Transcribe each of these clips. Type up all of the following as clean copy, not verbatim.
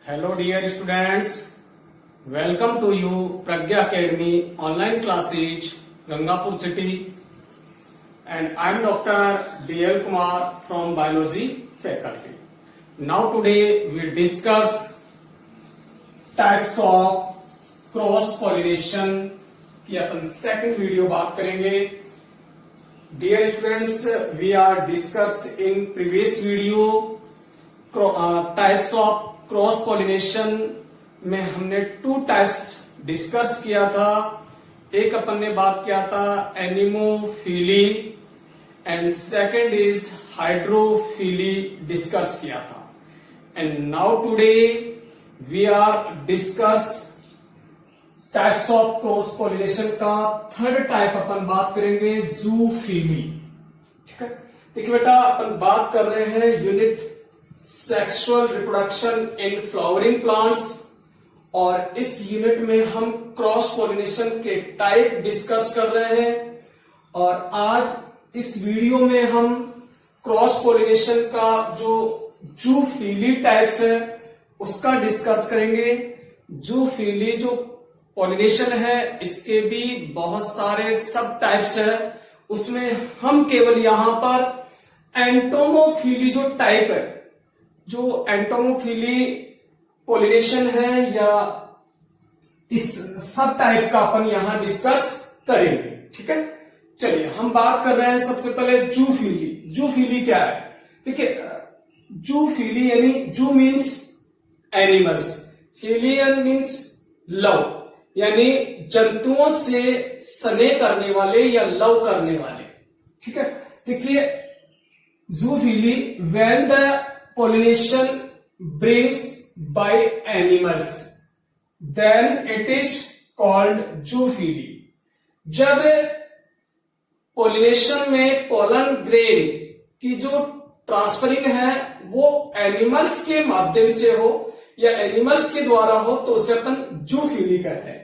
Hello dear students, welcome to you Pragya Academy online classes Gangapur city, and I am Dr. D.L. Kumar from biology faculty. Now today we discuss types of cross pollination की अपन second video बात करेंगे. Dear students, we are discussed in previous video types of cross pollination में हमने 2 types discuss किया था. एक अपन ने बात किया था anemophily and second is hydrophily discuss किया था. And now today we are discuss types of cross pollination का थर्ड टाइप अपन बात करेंगे जूफिली. ठीक है, देखिए बेटा अपन बात कर रहे हैं unit sexual reproduction in flowering plants, और इस यूनिट में हम क्रॉस पॉलिनेशन के टाइप डिस्कस कर रहे हैं. और आज इस वीडियो में हम क्रॉस पॉलिनेशन का जो जूफिली टाइप्स है उसका डिस्कस करेंगे. जूफिली जो पॉलिनेशन है इसके भी बहुत सारे सब टाइप्स है, उसमें हम केवल यहां पर एंटोमोफिली जो टाइप है, जो एंटोमोफिली पॉलिनेशन है या इस सब टाइप का अपन यहां डिस्कस करेंगे. ठीक है, चलिए हम बात कर रहे हैं सबसे पहले जूफिली. जूफिली क्या है? देखिए जूफिली यानी जू मीन्स एनिमल्स, फिलियन मीन्स लव, यानी जंतुओं से स्नेह करने वाले या लव करने वाले. ठीक है, देखिए zoophily when the pollination brings by animals, then it is called zoophily. जब पॉलिनेशन में पोलन ग्रेन की जो ट्रांसफरिंग है वो एनिमल्स के माध्यम से हो या एनिमल्स के द्वारा हो तो उसे अपन जूफिली कहते हैं.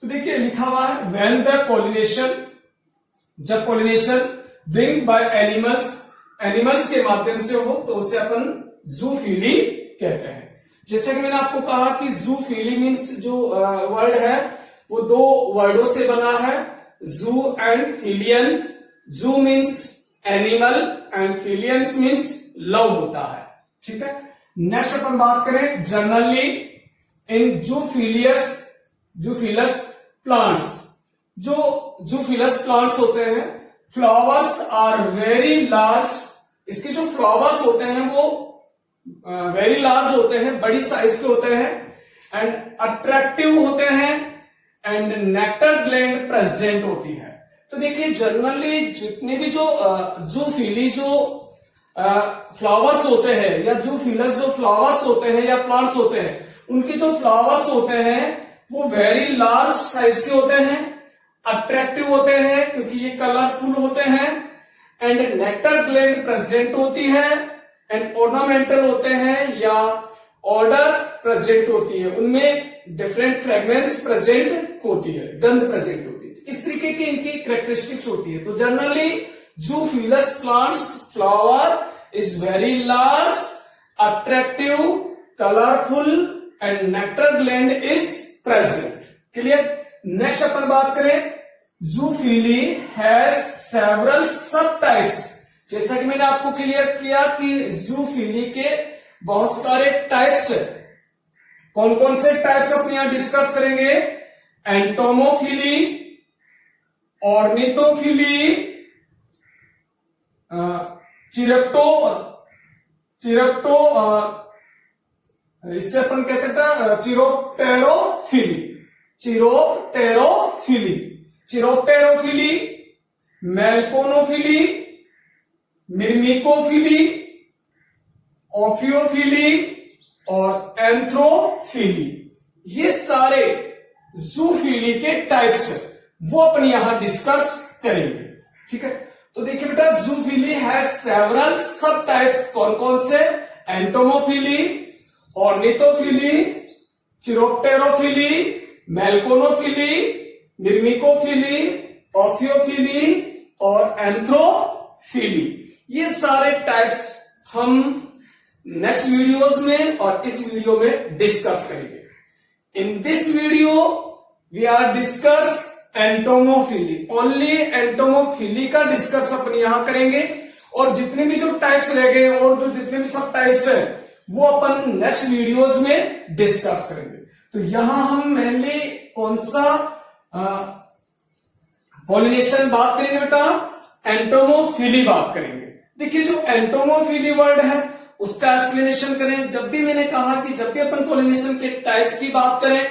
तो देखिए लिखा हुआ है व्हेन द पॉलिनेशन, जब pollination bring by animals, animals के माध्यम से हो तो उसे अपन जूफिली कहते हैं. जैसे कि मैंने आपको कहा कि जूफिली मीन्स जो वर्ड है वो 2 वर्डों से बना है, जू and philion. Zoo means animal and philions means love होता है. ठीक है, नेक्स्ट अपन बात करें जनरली इन जूफिलस प्लांट्स. जो जूफिलस प्लांट्स होते हैं, फ्लावर्स आर वेरी लार्ज. इसके जो फ्लावर्स होते हैं वो वेरी लार्ज होते हैं, बड़ी साइज के होते हैं, एंड अट्रैक्टिव होते हैं, एंड नेक्टर ग्लैंड प्रेजेंट होती है. तो देखिए जनरली जितने भी जो जूफिली जो फ्लावर्स होते हैं या जूफिलस जो फ्लावर्स होते हैं या प्लांट्स होते हैं, उनके जो फ्लावर्स होते हैं वो वेरी लार्ज साइज के होते हैं, अट्रैक्टिव होते हैं क्योंकि ये कलरफुल होते हैं, एंड नेक्टर ग्लैंड प्रेजेंट होती है, एंड ऑर्नामेंटल होते हैं या ऑर्डर प्रेजेंट होती है, उनमें डिफरेंट फ्रेगनेंस प्रेजेंट होती है, गंध प्रेजेंट होती है. इस तरीके की इनकी कैरेक्टरिस्टिक्स होती है. तो generally zoophilous plants flower is very large, attractive, colourful, and nectar gland is present. Clear? Next अपन बात करें zoophily has several sub types. जैसा कि मैंने आपको क्लियर किया कि जूफिली के बहुत सारे टाइप्स है. कौन कौन से टाइप्स अपने यहां डिस्कस करेंगे? एंटोमोफिली, ऑर्निथोफिली, इससे अपन कहते हैं चिरोप्टेरोफिली, मेलकोनोफिली, मिर्मिकोफिली, ऑफियोफिली और एंथ्रोफिली. ये सारे जूफिली के टाइप्स है, वो अपन यहां डिस्कस करेंगे. ठीक है, तो देखिए बेटा zoophily has several sub types. कौन कौन से? एंटोमोफिली, ऑर्निथोफिली, चिरोप्टेरोफिली, मेलकोनोफिली, मिर्मिकोफिली, ऑफियोफिली और एंथ्रोफिली. ये सारे टाइप्स हम नेक्स्ट वीडियोस में और इस वीडियो में डिस्कस करेंगे। In this video we are discuss entomophily, only entomophily का डिस्कस अपन यहां करेंगे, और जितने भी जो टाइप्स रह गए और जो जितने भी सब टाइप्स है वो अपन नेक्स्ट वीडियोस में डिस्कस करेंगे। तो यहां हम मेनली कौन सा पॉलिनेशन बात करेंगे बेटा, एंटोमोफिली बात करेंगे। देखिए जो एंटोमोफिली वर्ड है उसका एक्सप्लेनेशन करें। जब भी मैंने कहा कि जब भी अपन पॉलिनेशन के टाइप्स की बात करें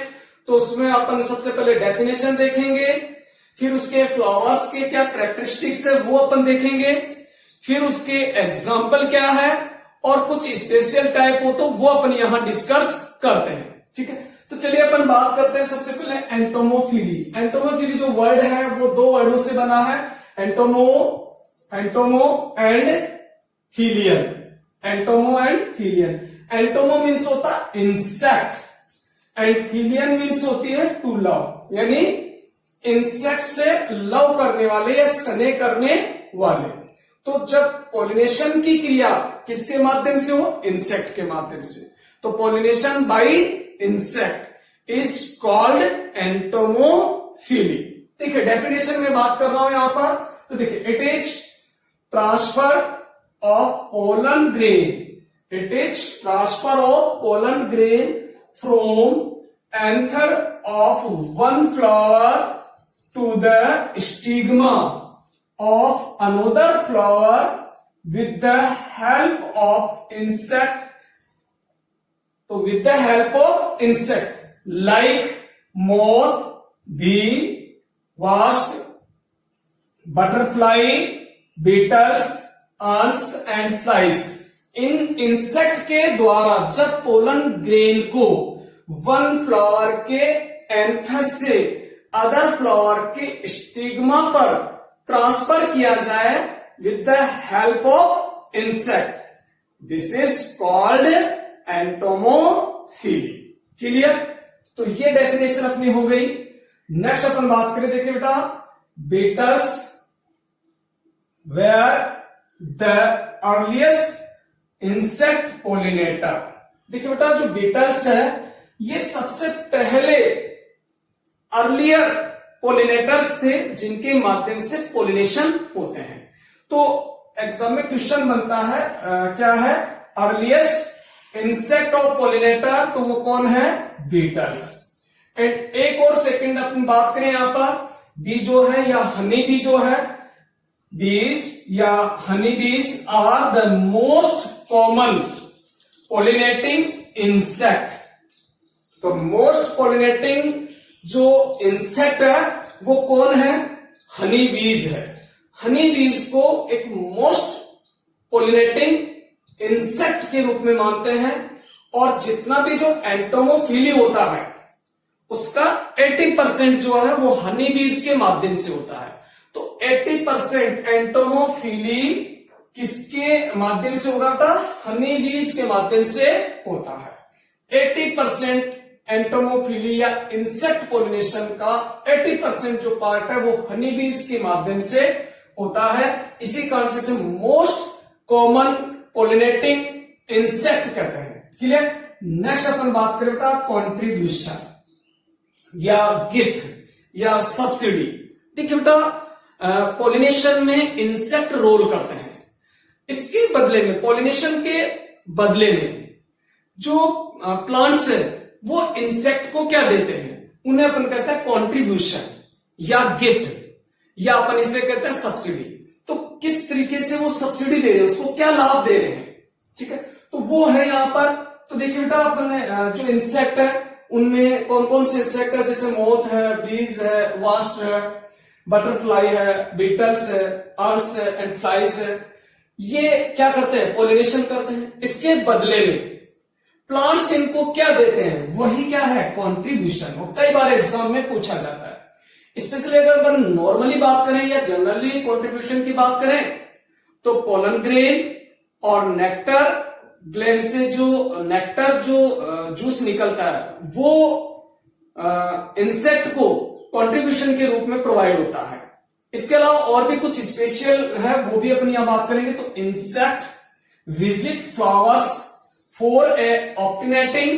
तो उसमें अपन सबसे पहले डेफिनेशन देखेंगे, फिर उसके फ्लावर्स के क्या कैरेक्टरिस्टिक्स है वो अपन देखेंगे, फिर उसके एग्जाम्पल क्या है, और कुछ स्पेशल टाइप हो तो वो अपन यहां डिस्कस करते हैं। ठीक है, तो चलिए अपन बात करते हैं सबसे पहले एंटोमोफिली। एंटोमोफिली जो वर्ड है वो दो वर्डों से बना है, entomo and philian. Entomo and philian. Entomo means होता है इंसेक्ट एंड फिलियन मीन्स होती है टू लव, यानी इंसेक्ट से लव करने वाले या स्नेह करने वाले। तो जब पॉलिनेशन की क्रिया किसके माध्यम से हो, इंसेक्ट के माध्यम से, तो pollination by insect is called entomophily. देखिए डेफिनेशन में बात कर रहा हूं यहां पर, तो देखिए it is transfer of pollen grain. It is transfer of pollen grain from anther of one flower to the stigma of another flower with the help of insect. So with the help of insect like moth, bee, wasp, butterfly, beetles, ants and flies। In insect के द्वारा जब pollen grain को one flower के anther से other flower के stigma पर transfer किया जाए with the help of insect, this is called entomophily. Clear? तो ये डेफिनेशन अपनी हो गई। नेक्स्ट अपन बात करें, देखिए बेटा, beetles were the earliest insect pollinator. देखिए बेटा जो बीटल्स है ये सबसे पहले अर्लियर पोलिनेटर्स थे जिनके माध्यम से पोलिनेशन होते हैं। तो एग्जाम में क्वेश्चन बनता है क्या है, अर्लीस्ट इंसेक्ट ऑफ पोलिनेटर, तो वो कौन है, बीटल्स। एंड एक और सेकंड अपन बात करें यहां पर, बी जो है या हनी बी जो है, bees या honey bees are the most common pollinating insect। तो मोस्ट pollinating जो इंसेक्ट है वो कौन है, हनी बीज है। हनी बीज को एक मोस्ट पोलिनेटिंग इंसेक्ट के रूप में मानते हैं, और जितना भी जो एंटोमोफिली होता है उसका 80% जो है वो हनी बीज के माध्यम से होता है। तो 80% एंटोमोफिली किसके माध्यम से होगा था, हनी बीज के माध्यम से होता है। 80% एंटोमोफिली या इंसेक्ट पोलिनेशन का 80% जो पार्ट है वो हनी बीज के माध्यम से होता है। इसी कारण से मोस्ट कॉमन पोलिनेटिंग इंसेक्ट कहते हैं। क्लियर? नेक्स्ट अपन बात करें बेटा कॉन्ट्रीब्यूशन या गिफ्ट या सब्सिडी। देखिए बेटा पॉलिनेशन में इंसेक्ट रोल करते हैं, इसके बदले में, पॉलिनेशन के बदले में जो प्लांट्स है वो इंसेक्ट को क्या देते हैं, उन्हें अपन कहते हैं कॉन्ट्रीब्यूशन या गिफ्ट, या अपन इसे कहते हैं सब्सिडी। तो किस तरीके से वो सब्सिडी दे रहे हैं, उसको क्या लाभ दे रहे हैं, ठीक है, तो वो है यहां पर। तो देखिए बेटा अपन जो इंसेक्ट है उनमें कौन कौन से इंसेक्ट है, जैसे मोथ है, बीज है, वास्प है, बटरफ्लाई है, बीटल्स है, आर्ट्स है एंड फ्लाइज है, ये क्या करते हैं, पॉलिनेशन करते हैं। इसके बदले में प्लांट्स इनको क्या देते हैं, वही क्या है, कॉन्ट्रीब्यूशन। और कई बार एग्जाम में पूछा जाता है। स्पेशली अगर अपन नॉर्मली बात करें या जनरली कॉन्ट्रीब्यूशन की बात करें तो पोलन ग्रेन और नेक्टर ग्लैंड से जो नेक्टर जो जूस निकलता है वो इंसेक्ट को कंट्रीब्यूशन के रूप में प्रोवाइड होता है। इसके अलावा और भी कुछ स्पेशल है वो भी अपन यहां बात करेंगे। तो insect visit flowers for obtaining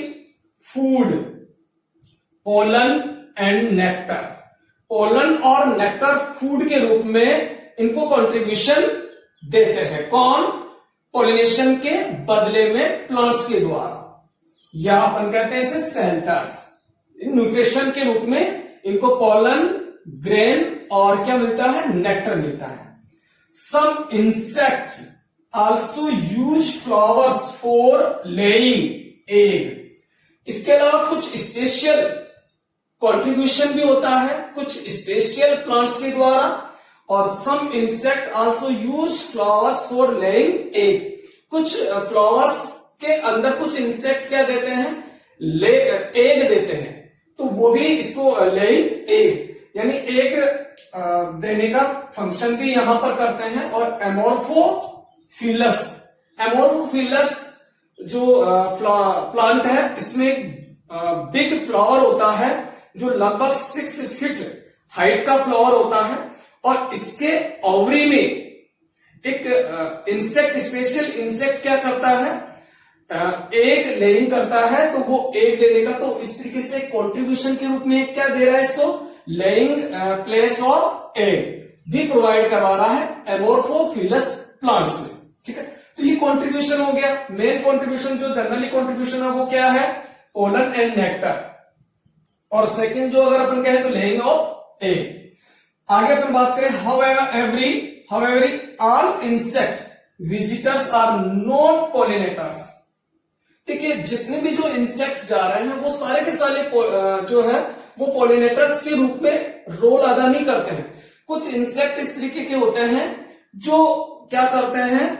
food, pollen and nectar. Pollen और नेक्टर फूड के रूप में इनको कंट्रीब्यूशन देते हैं। कौन? पॉलिनेशन के बदले में प्लांट्स के द्वारा, या अपन कहते हैं इसे सेल्टर्स। न्यूट्रिशन के रूप में इनको पोलन, ग्रेन और क्या मिलता है? नेक्टर मिलता है। Some insect also use flowers for laying egg. इसके अलावा कुछ स्पेशल कंट्रीब्यूशन भी होता है कुछ स्पेशल प्लांट्स के द्वारा। और some insect also use flowers for laying egg. कुछ फ्लावर्स के अंदर कुछ इंसेक्ट क्या देते हैं? एग देते हैं, तो वो भी इसको लेइंग एग यानी एग देने का फंक्शन भी यहां पर करते हैं। और एमोर्फोफिलस, एमोर्फोफिलस जो प्लांट है, इसमें बिग फ्लावर होता है जो लगभग 6 फीट हाइट का फ्लावर होता है। और इसके ओवरी में एक इंसेक्ट, स्पेशल इंसेक्ट क्या करता है? एग लेइंग करता है। तो वो एग देने का, तो इस तरीके से कंट्रीब्यूशन के रूप में क्या दे रहा है इसको? लेइंग प्लेस ऑफ एग भी प्रोवाइड करवा रहा है एमोर्फोफिलस प्लांट्स में। ठीक है, तो ये कंट्रीब्यूशन हो गया। मेन कंट्रीब्यूशन जो जनरली कंट्रीब्यूशन है वो क्या है? Pollen and nectar. और सेकंड जो अगर अपन कहें तो लेइंग ऑफ एग। आगे अपन बात करें however all insect visitors are not pollinators। देखिए जितने भी जो इंसेक्ट जा रहे हैं वो सारे के सारे जो है वो पोलिनेटर्स के रूप में रोल अदा नहीं करते हैं। कुछ इंसेक्ट इस तरीके के होते हैं जो क्या करते हैं?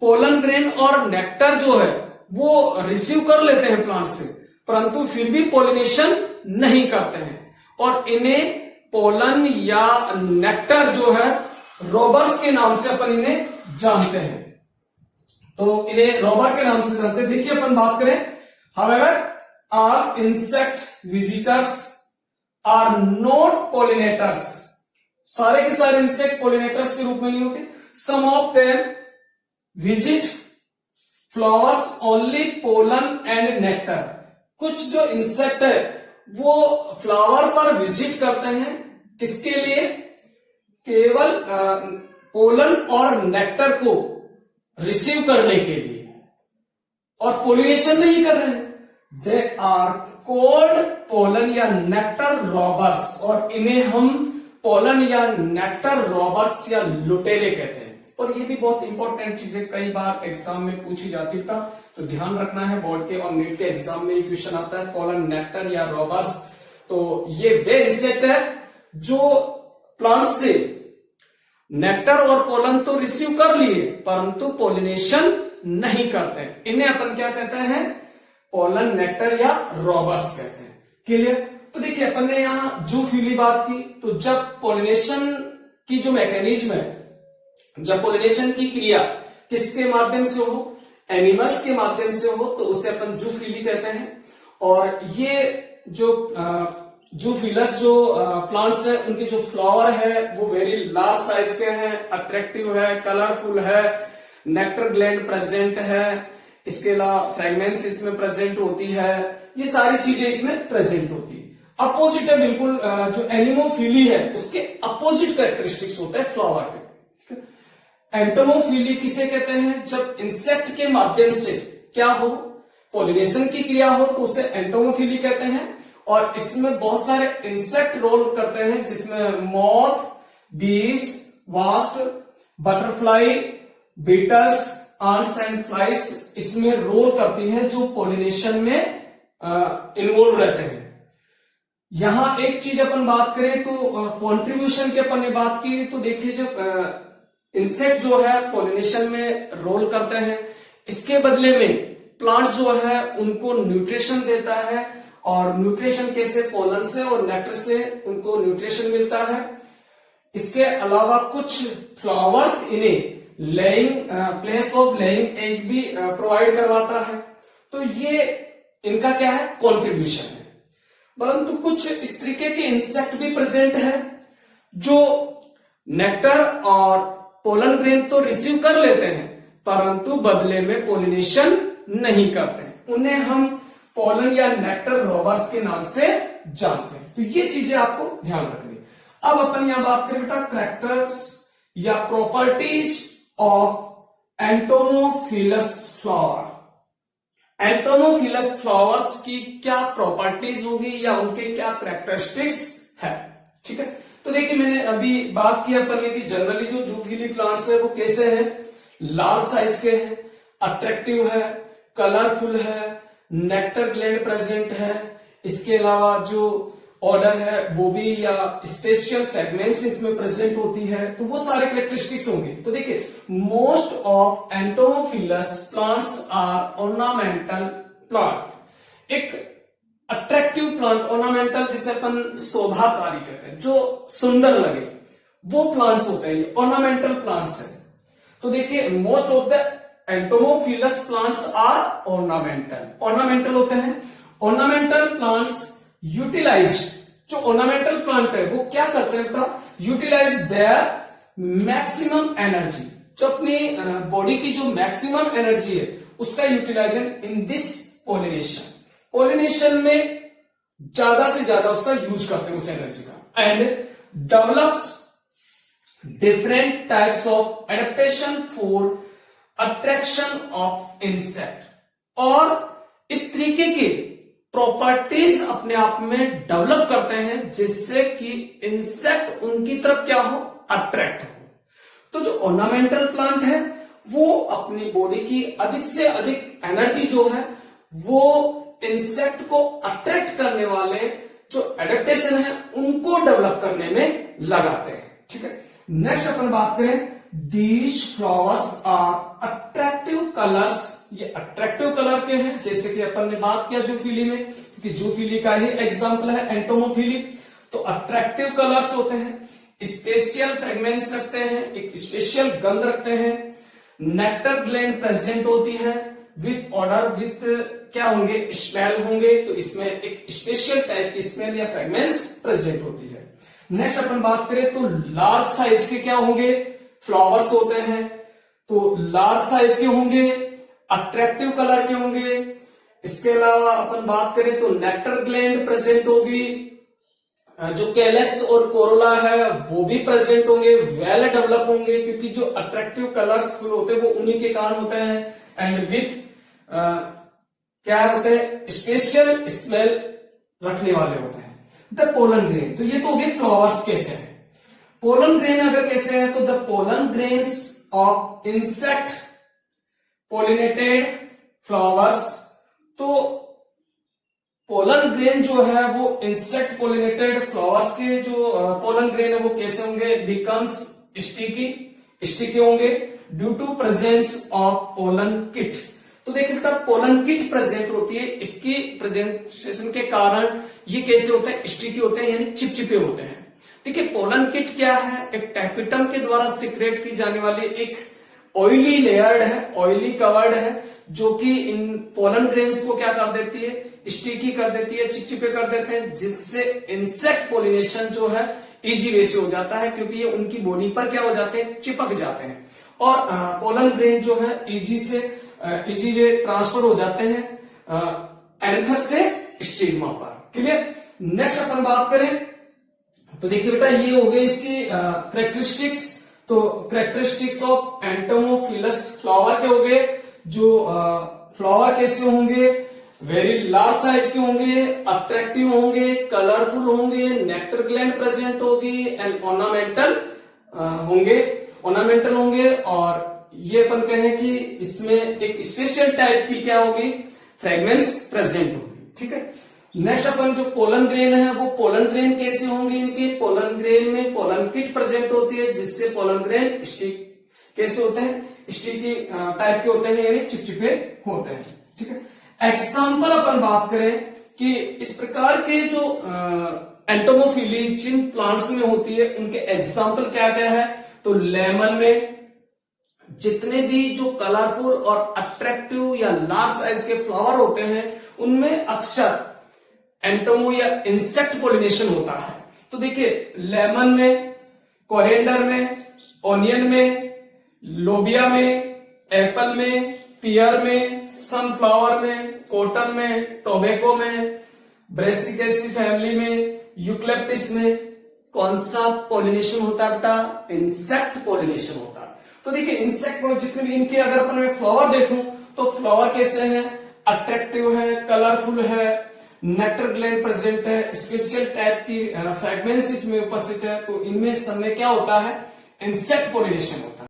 पोलन ग्रेन और नेक्टर जो है वो रिसीव कर लेते हैं प्लांट से, परंतु फिर भी पोलिनेशन नहीं करते हैं। और इन्हें पोलन या नेक्टर जो है रोबर्स के नाम से अपन इन्हें जानते हैं। तो इन्हें रोबर के नाम से जानते हैं। देखिए अपन बात करें, however all insect visitors are not pollinators। सारे के सारे इंसेक्ट पोलिनेटर्स के रूप में नहीं होते। some of them visit flowers only pollen and nectar। कुछ जो इंसेक्ट है वो फ्लावर पर विजिट करते हैं, किसके लिए? केवल पोलन और नेक्टर को रिसीव करने के लिए, और पोलिनेशन नहीं कर रहे हैं। दे आर कॉल्ड पोलन या नेक्टर रॉबर्स। और इन्हें हम पोलन या नेक्टर रॉबर्स या लुटेरे कहते हैं। और ये भी बहुत इंपॉर्टेंट चीज है, कई बार एग्जाम में पूछी जाती था, तो ध्यान रखना है। बोर्ड के और नीट के एग्जाम में क्वेश्चन आता है पोलन, नेक्टर या रॉबर्स। तो ये वे इंसेक्ट है जो प्लांट से नेक्टर और पोलन तो रिसीव कर लिए परंतु पोलिनेशन नहीं करते। इन्हें अपन क्या कहते हैं? पोलन, नेक्टर या रॉबर्स कहते हैं। क्लियर? तो देखिए अपन ने यहां जूफिली बात की, तो जब पोलिनेशन की जो मैकेनिज्म है, जब पोलिनेशन की क्रिया किसके माध्यम से हो? एनिमल्स के माध्यम से हो, तो उसे अपन जूफिली कहते हैं। और ये जो जूफिलस जो प्लांट्स है, उनके जो फ्लावर है वो वेरी लार्ज साइज के हैं, अट्रैक्टिव है, कलरफुल है, नेक्टर ग्लैंड प्रेजेंट है, इसके अलावा फ्रेगनेंस इसमें प्रेजेंट होती है, ये सारी चीजें इसमें प्रेजेंट होती है। अपोजिट है बिल्कुल, जो एनिमोफिली है उसके अपोजिट कैरेक्टरिस्टिक्स होता है फ्लावर के। एंटोमोफिली किसे कहते हैं? जब इंसेक्ट के माध्यम से क्या हो? पॉलिनेशन की क्रिया हो, तो उसे एंटोमोफिली कहते हैं। और इसमें बहुत सारे इंसेक्ट रोल करते हैं, जिसमें moth, bees, wasp, butterfly, beetles, ants and flies इसमें रोल करती हैं, जो पॉलिनेशन में इन्वॉल्व रहते हैं। यहां एक चीज अपन बात करें तो कंट्रीब्यूशन की अपन ने बात की, तो देखिए जब इंसेक्ट जो है पॉलिनेशन में रोल करते हैं, इसके बदले में प्लांट जो है उनको न्यूट्रिशन देता है। और न्यूट्रिशन कैसे? पोलन से और नेक्टर से उनको न्यूट्रिशन मिलता है। इसके अलावा कुछ फ्लावर्स इन्हें laying place of laying egg भी प्रोवाइड करवाता है। तो ये इनका क्या है? कंट्रीब्यूशन है। परंतु कुछ इस तरीके के इंसेक्ट भी प्रेजेंट है जो नेक्टर और पोलन ग्रेन तो रिसीव कर लेते हैं परंतु बदले में पोलिनेशन नहीं करते हैं। उन्हें हम पोलन या नेक्टर रोवर्स के नाम से जानते हैं। तो ये चीजें आपको ध्यान रखनी। अब अपन यहां बात करें बेटा कैरेक्टर्स या properties of entomophilous flower. Entomophilous flowers की क्या प्रॉपर्टीज होगी या उनके क्या कैरेक्टरिस्टिक्स है, ठीक है। तो देखिए मैंने अभी बात की अपन ने कि जनरली जो जूफिली प्लांट्स है वो कैसे हैं, लार्ज साइज के हैं, अट्रैक्टिव है, कलरफुल है, नेक्टर ग्लैंड प्रेजेंट है, इसके अलावा जो ऑर्डर है वो भी या स्पेशल फ्रेगमेंट्स इसमें प्रेजेंट होती है, तो वो सारे कैरेक्टरिस्टिक्स होंगे। तो देखिए most of entomophilous plants are ornamental plant. एक अट्रैक्टिव प्लांट, ऑर्नामेंटल जिसे अपन शोभाकारी कहते हैं, जो सुंदर लगे, वो प्लांट्स होते हैं, ये ऑर्नामेंटल प्लांट्स है। तो देखिए most of the entomophilous plants are ornamental. Ornamental होते हैं। ऑर्नामेंटल प्लांट्स यूटिलाइज, जो ऑर्नामेंटल प्लांट है वो क्या करते हैं, यूटिलाइज देयर मैक्सिमम एनर्जी, जो अपनी बॉडी की जो मैक्सिमम एनर्जी है उसका utilisation in this pollination. Pollination में ज्यादा से ज्यादा उसका यूज करते हैं उस एनर्जी का। And develops different types of adaptation for attraction of insect. और इस तरीके के प्रॉपर्टीज अपने आप में डेवलप करते हैं जिससे कि इंसेक्ट उनकी तरफ क्या हो, अट्रैक्ट हो। तो जो ऑर्नामेंटल प्लांट है वो अपनी बॉडी की अधिक से अधिक एनर्जी जो है वो इंसेक्ट को अट्रैक्ट करने वाले जो एडेप्टेशन है उनको डेवलप करने में लगाते हैं, ठीक है। नेक्स्ट अपन बात करें, these flowers are attractive colours. ये अट्रैक्टिव कलर के हैं, जैसे कि अपन ने बात किया जूफिली में, क्योंकि जूफिली का ही एग्जांपल है एंटोमोफिली। तो अट्रैक्टिव कलर्स होते हैं, स्पेशल फ्रेगमेंट्स रखते हैं, एक स्पेशल गंध रखते हैं, नेक्टर ग्लैंड प्रेजेंट होती है, विथ ऑर्डर, विथ क्या होंगे, स्मेल होंगे। तो इसमें एक स्पेशल टाइप की स्मेल या फ्रेगमेंट्स प्रेजेंट होती है। नेक्स्ट अपन बात करें तो लार्ज साइज के क्या होंगे, फ्लावर्स होते हैं। तो लार्ज साइज के होंगे, अट्रैक्टिव कलर के होंगे। इसके अलावा अपन बात करें तो नेक्टर ग्लैंड प्रेजेंट होगी, जो कैलेक्स और कोरोला है वो भी प्रेजेंट होंगे, वेल डेवलप होंगे, क्योंकि जो अट्रैक्टिव कलर्स होते हैं वो उन्हीं के कारण होते हैं। एंड विथ क्या होते हैं, स्पेशल स्मेल रखने वाले होते हैं। द पोलन ग्रेन, तो ये तो हो गए फ्लावर्स कैसे है। पोलन ग्रेन अगर कैसे है तो the pollen grains of insect pollinated flowers. तो पोलन ग्रेन जो है वो इंसेक्ट पोलिनेटेड फ्लावर्स के जो पोलन ग्रेन है वो कैसे होंगे, बिकम्स स्टिकी होंगे due to presence of pollen kit. तो देखिए बेटा पोलन किट प्रेजेंट होती है, इसकी प्रेजेंटेशन के कारण ये कैसे होते हैं, स्टिकी होते हैं, यानी चिपचिपे होते हैं। देखिए पोलन किट क्या है, एक टैपिटम के द्वारा सिक्रेट की जाने वाली एक ऑयली लेयर्ड है, ऑयली कवर्ड है, जो कि इन पोलन ग्रेन्स को क्या कर देती है, स्टिकी कर देती है, चिपचिपे कर देते हैं, जिससे इंसेक्ट पोलिनेशन जो है इजी वे से हो जाता है, क्योंकि ये उनकी बॉडी पर क्या हो जाते हैं, चिपक जाते हैं। और पोलन ग्रेन जो है इजी वे ट्रांसफर हो जाते हैं एंथर से स्टिग्मा पर। क्लियर। नेक्स्ट अपन बात करें तो देखिए बेटा ये हो गए इसकी कैरेक्टरिस्टिक्स। तो कैरेक्टरिस्टिक्स ऑफ एंटोमोफिलस फ्लावर के हो गए, जो फ्लावर कैसे होंगे, वेरी लार्ज साइज के होंगे, अट्रैक्टिव होंगे, कलरफुल होंगे, नेक्टर ग्लैंड प्रेजेंट होगी एंड ऑर्नामेंटल होंगे। और ये अपन कहें कि इसमें एक स्पेशल टाइप की क्या होगी, फ्रेगमेंट्स प्रेजेंट होगी, ठीक है। नेक्स्ट अपन जो पोलन ग्रेन है वो पोलन ग्रेन कैसे होंगे, इनके पोलन ग्रेन में पोलन किट प्रेजेंट होती है, जिससे पोलन ग्रेन स्टिक कैसे होते हैं, स्टिकी टाइप के होते हैं, यानी चिपचिपे होते हैं, ठीक है। एग्जाम्पल अपन बात करें कि इस प्रकार के जो एंटोमोफिली जिन प्लांट्स में होती है उनके एग्जाम्पल क्या क्या है, तो लेमन में जितने भी जो कलरफुल और अट्रैक्टिव या लार्ज साइज के फ्लावर होते हैं उनमें अक्सर एंटोमो या इंसेक्ट पोलिनेशन होता है। तो देखिए लेमन में, कोरिएंडर में, ओनियन में, लोबिया में, एप्पल में, पियर में, सनफ्लावर में, कॉटन में, टोबैको में, ब्रेसिकेसी फैमिली में, यूक्लिप्टिस में कौन सा पॉलिनेशन होता है बेटा? इंसेक्ट पॉलिनेशन होता है। तो देखिए इंसेक्ट जितने भी इनके अगर अपन मैं फ्लावर देखूं तो फ्लावर कैसे है? अट्रैक्टिव है, कलरफुल है, नेक्टर ग्लैंड प्रेजेंट है, स्पेशल टाइप की फ्रेगनेंस इसमें उपस्थित है। तो इनमें सब में क्या होता है? इंसेक्ट पॉलिनेशन होता है।